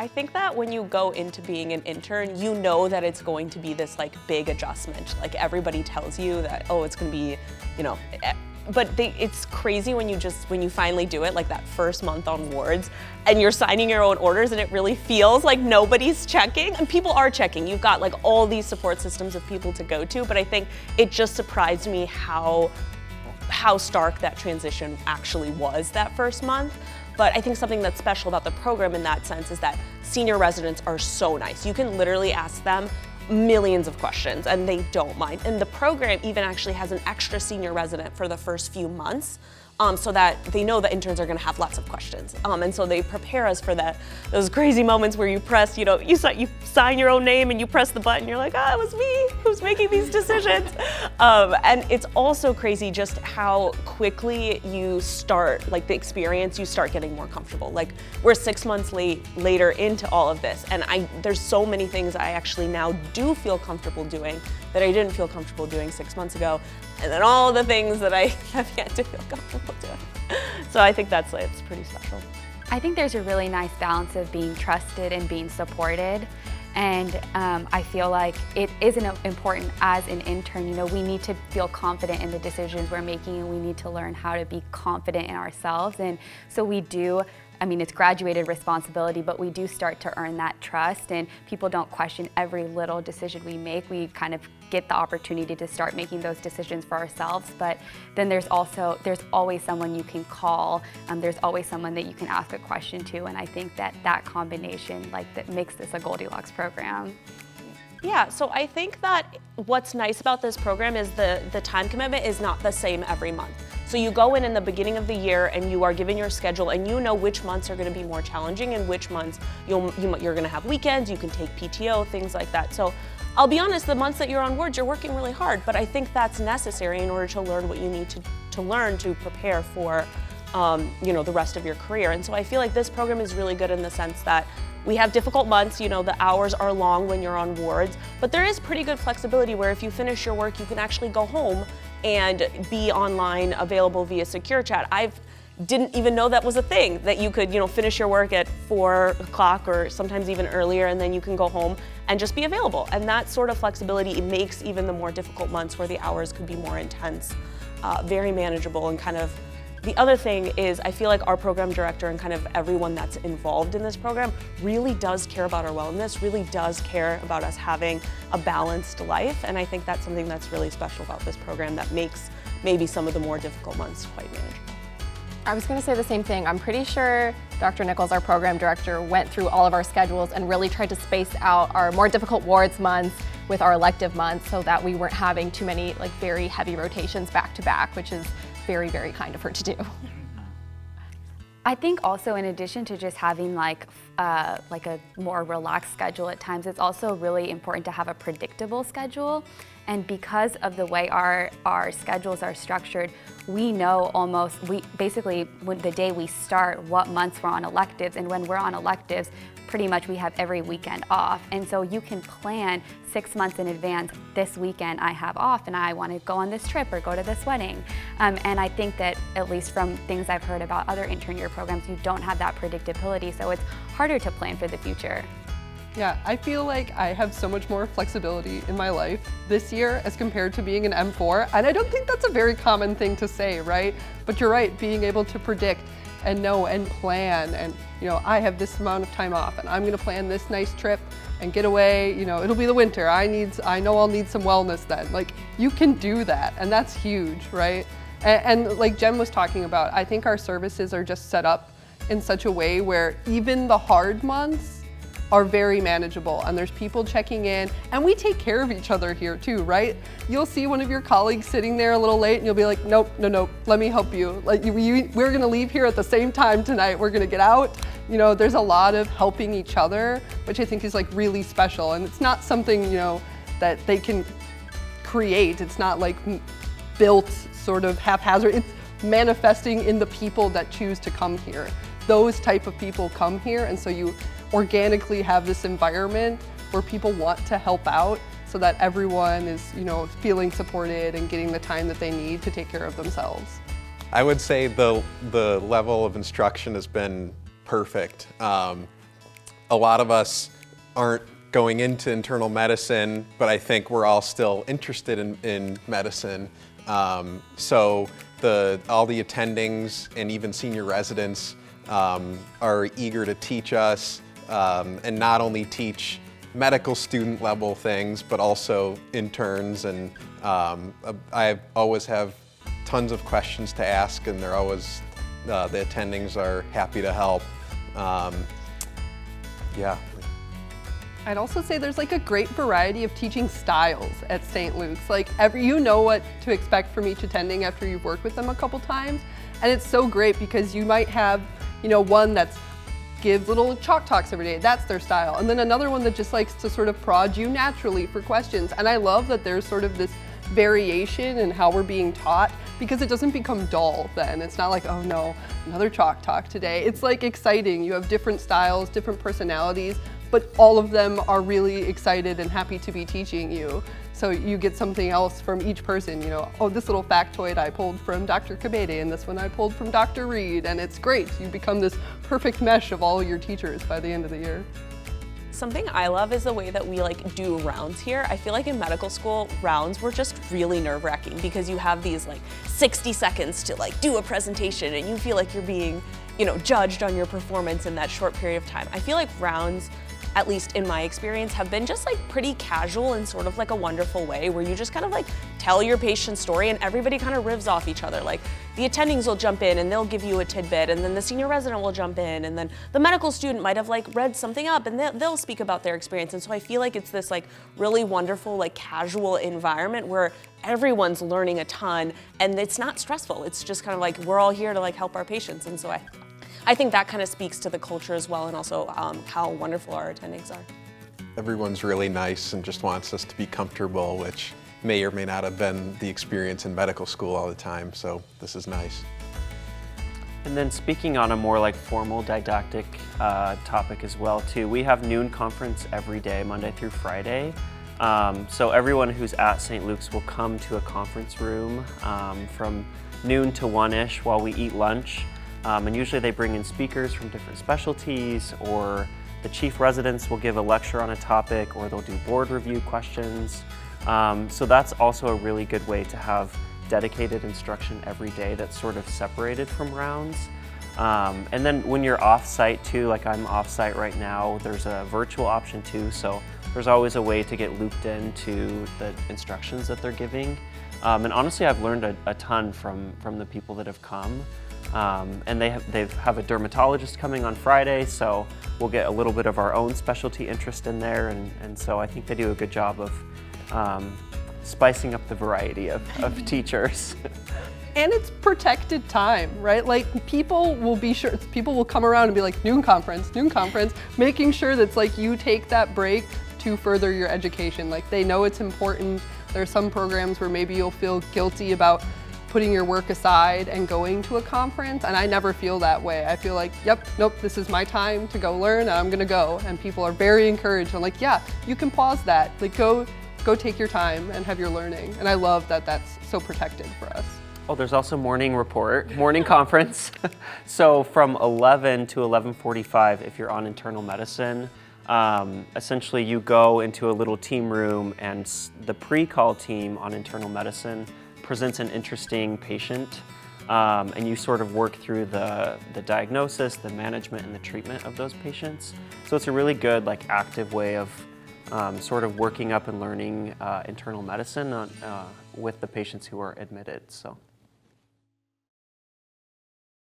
I think that when you go into being an intern, you know that it's going to be this like big adjustment. Like everybody tells you that, oh, it's gonna be, but it's crazy when you finally do it, like that first month on wards, and you're signing your own orders, and it really feels like nobody's checking, and people are checking. You've got like all these support systems of people to go to, but I think it just surprised me how stark that transition actually was that first month. But I think something that's special about the program in that sense is that senior residents are so nice. You can literally ask them millions of questions and they don't mind. And the program even actually has an extra senior resident for the first few months, so that they know the interns are gonna have lots of questions. And so they prepare us for those crazy moments where you press, you sign your own name and you press the button, you're like, it was me who's making these decisions. And it's also crazy just how quickly you start, like the experience, you start getting more comfortable. Like we're 6 months later into all of this, and there's so many things I actually now do feel comfortable doing that I didn't feel comfortable doing 6 months ago, and then all the things that I have yet to feel comfortable doing. So I think it's pretty special. I think there's a really nice balance of being trusted and being supported. And I feel like it is important as an intern, we need to feel confident in the decisions we're making, and we need to learn how to be confident in ourselves. And so we do, it's graduated responsibility, but we do start to earn that trust, and people don't question every little decision we make. We kind of get the opportunity to start making those decisions for ourselves, but then there's always someone you can call, there's always someone that you can ask a question to, and I think that combination that makes this a Goldilocks program. Yeah, so I think that what's nice about this program is the time commitment is not the same every month. So you go in the beginning of the year and you are given your schedule, and you know which months are going to be more challenging and which months you're going to have weekends, you can take PTO, things like that. So I'll be honest, the months that you're on wards, you're working really hard, but I think that's necessary in order to learn what you need to learn to prepare for the rest of your career. And so I feel like this program is really good in the sense that we have difficult months, the hours are long when you're on wards, but there is pretty good flexibility where if you finish your work, you can actually go home and be online, available via secure chat. I didn't even know that was a thing, that you could finish your work at 4 o'clock or sometimes even earlier, and then you can go home and just be available. And that sort of flexibility makes even the more difficult months where the hours could be more intense, very manageable. And kind of the other thing is, I feel like our program director and kind of everyone that's involved in this program really does care about our wellness, really does care about us having a balanced life. And I think that's something that's really special about this program that makes maybe some of the more difficult months quite manageable. I was going to say the same thing. I'm pretty sure Dr. Nichols, our program director, went through all of our schedules and really tried to space out our more difficult wards months with our elective months so that we weren't having too many very heavy rotations back to back, which is very, very kind of her to do. I think also in addition to just having like a more relaxed schedule at times, it's also really important to have a predictable schedule. And because of the way our schedules are structured, we know basically when the day we start what months we're on electives, and when we're on electives, pretty much we have every weekend off. And so you can plan 6 months in advance, this weekend I have off and I want to go on this trip or go to this wedding. And I think that at least from things I've heard about other intern year programs, you don't have that predictability, so it's harder to plan for the future. Yeah, I feel like I have so much more flexibility in my life this year as compared to being an M4, and I don't think that's a very common thing to say, right? But you're right, being able to predict and know and plan, and I have this amount of time off and I'm gonna plan this nice trip and get away, it'll be the winter, I know I'll need some wellness then. Like, you can do that, and that's huge, right? And like Jen was talking about, I think our services are just set up in such a way where even the hard months are very manageable, and there's people checking in, and we take care of each other here too, right? You'll see one of your colleagues sitting there a little late and you'll be like, nope, let me help you. Like, we're gonna leave here at the same time tonight, we're gonna get out. There's a lot of helping each other, which I think is like really special, and it's not something, that they can create. It's not like built sort of haphazard. It's manifesting in the people that choose to come here. Those type of people come here, and so you organically have this environment where people want to help out so that everyone is, feeling supported and getting the time that they need to take care of themselves. I would say the level of instruction has been perfect. a lot of us aren't going into internal medicine, but I think we're all still interested in medicine. So all the attendings and even senior residents are eager to teach us and not only teach medical student level things, but also interns. And I always have tons of questions to ask, and they're always, the attendings are happy to help. Yeah. I'd also say there's like a great variety of teaching styles at St. Luke's. Like you know what to expect from each attending after you've worked with them a couple times. And it's so great because you might have, one that's give little chalk talks every day, that's their style. And then another one that just likes to sort of prod you naturally for questions. And I love that there's sort of this variation in how we're being taught, because it doesn't become dull then. It's not like, oh no, another chalk talk today. It's like exciting. You have different styles, different personalities, but all of them are really excited and happy to be teaching you. So you get something else from each person, oh, this little factoid I pulled from Dr. Kabede, and this one I pulled from Dr. Reed, and it's great. You become this perfect mesh of all your teachers by the end of the year. Something I love is the way that we do rounds here. I feel like in medical school, rounds were just really nerve-wracking because you have these 60 seconds to do a presentation, and you feel like you're being, judged on your performance in that short period of time. I feel like rounds, at least in my experience, have been just pretty casual in sort of a wonderful way where you just kind of tell your patient's story and everybody kind of rivs off each other. The attendings will jump in and they'll give you a tidbit, and then the senior resident will jump in, and then the medical student might have read something up and they'll speak about their experience. And so I feel like it's this really wonderful casual environment where everyone's learning a ton and it's not stressful. It's just kind of we're all here to help our patients. And so I think that kind of speaks to the culture as well, and also how wonderful our attendings are. Everyone's really nice and just wants us to be comfortable, which may or may not have been the experience in medical school all the time, so this is nice. And then speaking on a more formal didactic topic as well too, we have noon conference every day, Monday through Friday. So everyone who's at St. Luke's will come to a conference room from noon to 1-ish while we eat lunch. And usually they bring in speakers from different specialties, or the chief residents will give a lecture on a topic, or they'll do board review questions. So that's also a really good way to have dedicated instruction every day that's sort of separated from rounds. And then when you're off-site too, I'm off-site right now, there's a virtual option too, so there's always a way to get looped into the instructions that they're giving. And honestly, I've learned a ton from the people that have come. And they have a dermatologist coming on Friday, so we'll get a little bit of our own specialty interest in there, and so I think they do a good job of spicing up the variety of teachers. And it's protected time, right? People will come around and be noon conference, making sure that's you take that break to further your education. They know it's important. There are some programs where maybe you'll feel guilty about putting your work aside and going to a conference, and I never feel that way. I feel yep, nope, this is my time to go learn, and I'm gonna go. And people are very encouraged. I'm yeah, you can pause that. Go take your time and have your learning. And I love that that's so protected for us. Oh, there's also morning conference. So from 11 to 11:45, if you're on internal medicine, essentially you go into a little team room, and the pre-call team on internal medicine presents an interesting patient, and you sort of work through the diagnosis, the management, and the treatment of those patients. So it's a really good active way of sort of working up and learning internal medicine with the patients who are admitted. So.